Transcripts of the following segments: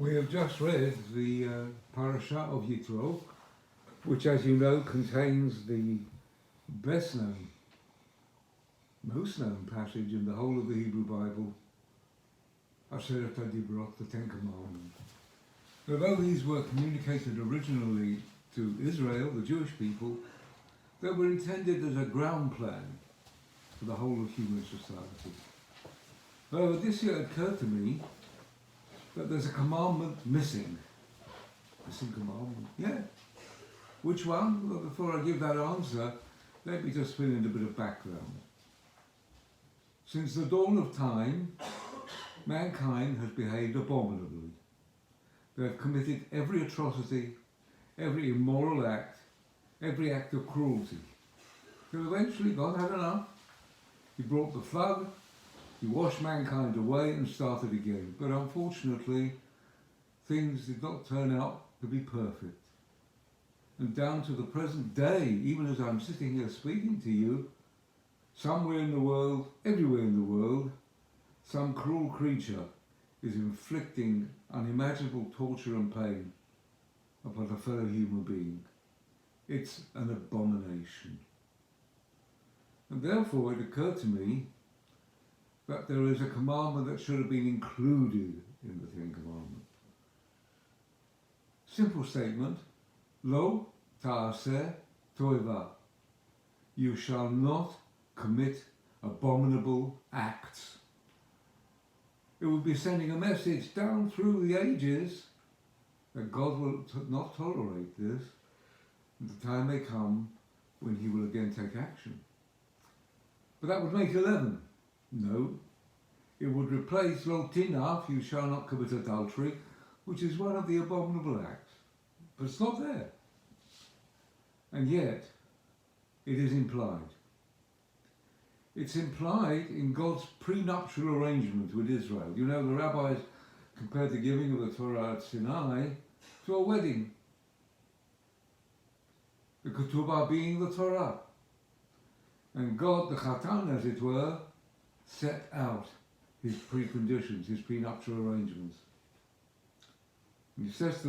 We have just read the parasha of Yitro, which, as you know, contains the best known, most known passage in the whole of the Hebrew Bible, Aseret HaDibrot, the Ten Commandments. Although these were communicated originally to Israel, the Jewish people, they were intended as a ground plan for the whole of human society. However, this year it occurred to me that there's a commandment missing. Missing commandment? Yeah. Which one? Well, before I give that answer, let me just fill in a bit of background. Since the dawn of time, mankind has behaved abominably. They have committed every atrocity, every immoral act, every act of cruelty. So eventually God had enough. He brought the flood, he washed mankind away and started again. But unfortunately, things did not turn out to be perfect. And down to the present day, even as I'm sitting here speaking to you, somewhere in the world, everywhere in the world, some cruel creature is inflicting unimaginable torture and pain upon a fellow human being. It's an abomination. And therefore it occurred to me that there is a commandment that should have been included in the Ten Commandments. Simple statement, Lo ta'aseh to'eva. You shall not commit abominable acts. It would be sending a message down through the ages that God will not tolerate this, and the time may come when he will again take action. But that would make 11. No, it would replace Lo tinaf, you shall not commit adultery, which is one of the abominable acts. But it's not there. And yet, it is implied. It's implied in God's prenuptial arrangement with Israel. You know, the rabbis compared the giving of the Torah at Sinai to a wedding. The ketubah being the Torah. And God, the Chatan, as it were, set out his preconditions, his prenuptial arrangements. And he says to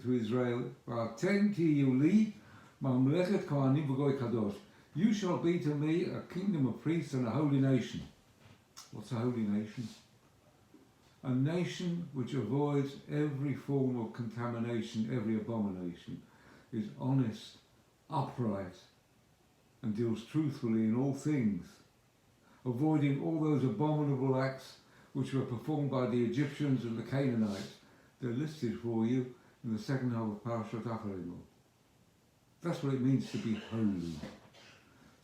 Israel, "V'atem tiyu li mamlechet kohanim v'goy kadosh." You shall be to me a kingdom of priests and a holy nation. What's a holy nation? A nation which avoids every form of contamination, every abomination, is honest, upright, and deals truthfully in all things, avoiding all those abominable acts which were performed by the Egyptians and the Canaanites. They're listed for you in the second half of Parashat Acharimo. That's what it means to be holy.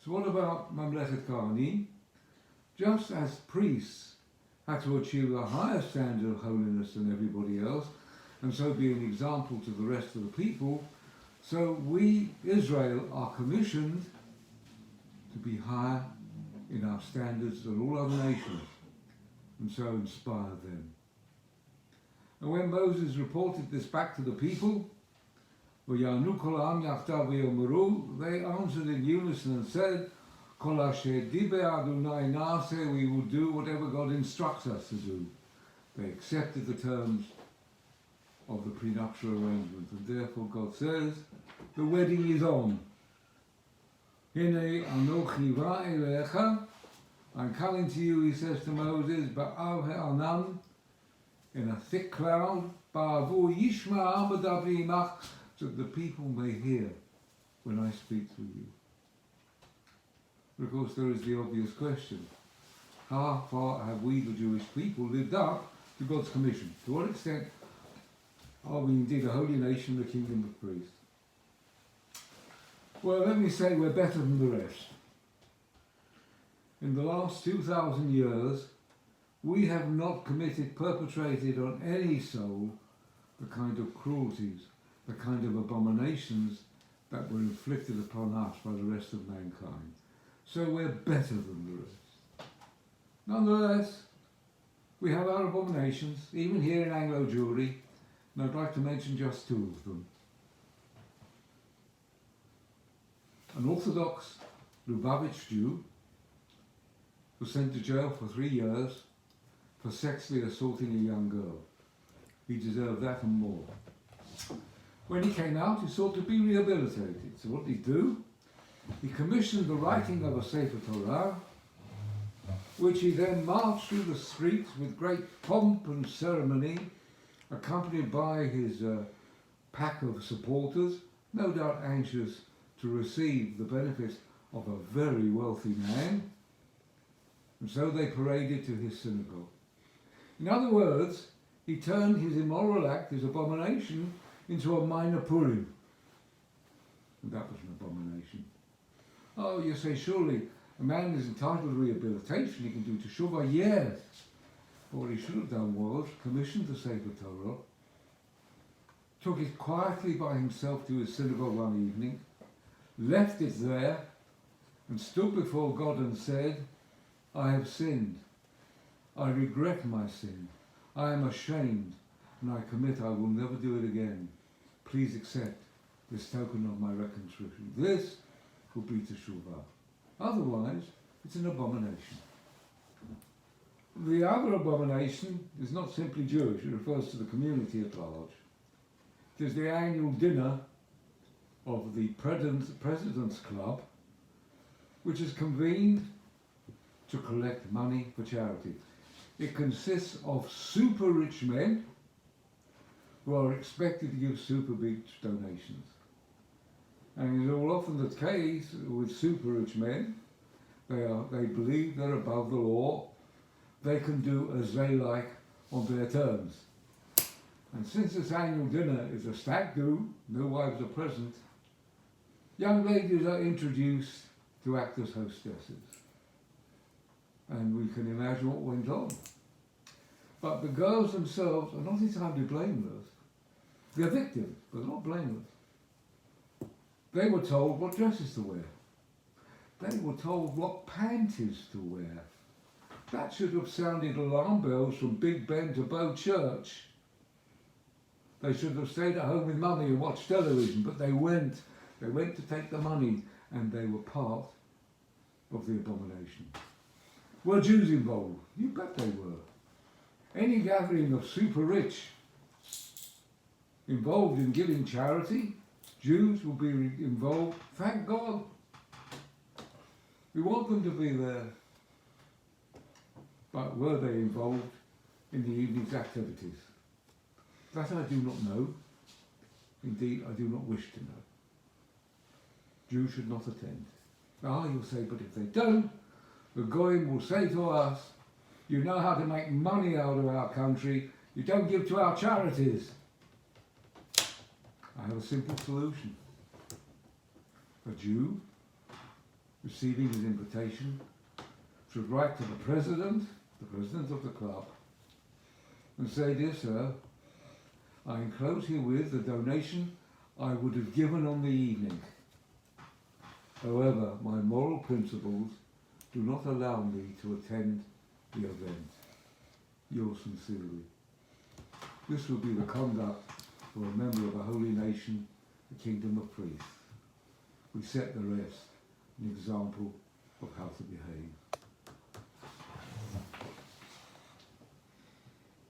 So what about Mamlechet Kohanim? Just as priests had to achieve a higher standard of holiness than everybody else, and so be an example to the rest of the people, so we, Israel, are commissioned to be higher in our standards than all other nations, and so inspire them. And when Moses reported this back to the people, they answered in unison and said, we will do whatever God instructs us to do. They accepted the terms of the prenuptial arrangement, and therefore God says, the wedding is on. I'm coming to you, he says to Moses, in a thick cloud, so that the people may hear when I speak through you. But of course there is the obvious question. How far have we, the Jewish people, lived up to God's commission? To what extent are we indeed a holy nation, the kingdom of priests? Well, let me say we're better than the rest. In the last 2,000 years, we have not perpetrated on any soul the kind of cruelties, the kind of abominations that were inflicted upon us by the rest of mankind. So we're better than the rest. Nonetheless, we have our abominations, even here in Anglo Jewry, and I'd like to mention just two of them. An Orthodox Lubavitch Jew was sent to jail for 3 years for sexually assaulting a young girl. He deserved that and more. When he came out, he sought to be rehabilitated. So what did he do? He commissioned the writing of a Sefer Torah, which he then marched through the streets with great pomp and ceremony, accompanied by his pack of supporters, no doubt anxious to receive the benefits of a very wealthy man. And so they paraded to his synagogue. In other words, he turned his immoral act, his abomination, into a minor Purim. And that was an abomination. Oh, you say, surely a man is entitled to rehabilitation, he can do teshuvah, yes. But what he should have done was commissioned the Sefer Torah, took it quietly by himself to his synagogue one evening, left it there, and stood before God and said, I have sinned. I regret my sin. I am ashamed, and I commit I will never do it again. Please accept this token of my reconciliation. This will be teshuvah. Otherwise, it's an abomination. The other abomination is not simply Jewish, it refers to the community at large. It is the annual dinner of the President's Club, which is convened to collect money for charity. It consists of super rich men who are expected to give super big donations. And it is all often the case with super rich men. They believe they're above the law. They can do as they like on their terms. And since this annual dinner is a stag do, no wives are present, young ladies are introduced to act as hostesses. And we can imagine what went on. But the girls themselves are not entirely blameless. They're victims, but not blameless. They were told what dresses to wear. They were told what panties to wear. That should have sounded alarm bells from Big Ben to Bow Church. They should have stayed at home with mummy and watched television, but they went to take the money, and they were part of the abomination. Were Jews involved? You bet they were. Any gathering of super rich involved in giving charity, Jews will be involved. Thank God. We want them to be there. But were they involved in the evening's activities? That I do not know. Indeed, I do not wish to know. Jews should not attend. Ah, you'll say, but if they don't, the Goyim will say to us, you know how to make money out of our country, you don't give to our charities. I have a simple solution. A Jew, receiving his invitation, should write to the president of the club, and say, dear sir, I enclose herewith the donation I would have given on the evening. However, my moral principles do not allow me to attend the event. Yours sincerely. This will be the conduct for a member of a holy nation, the kingdom of priests. We set the rest an example of how to behave.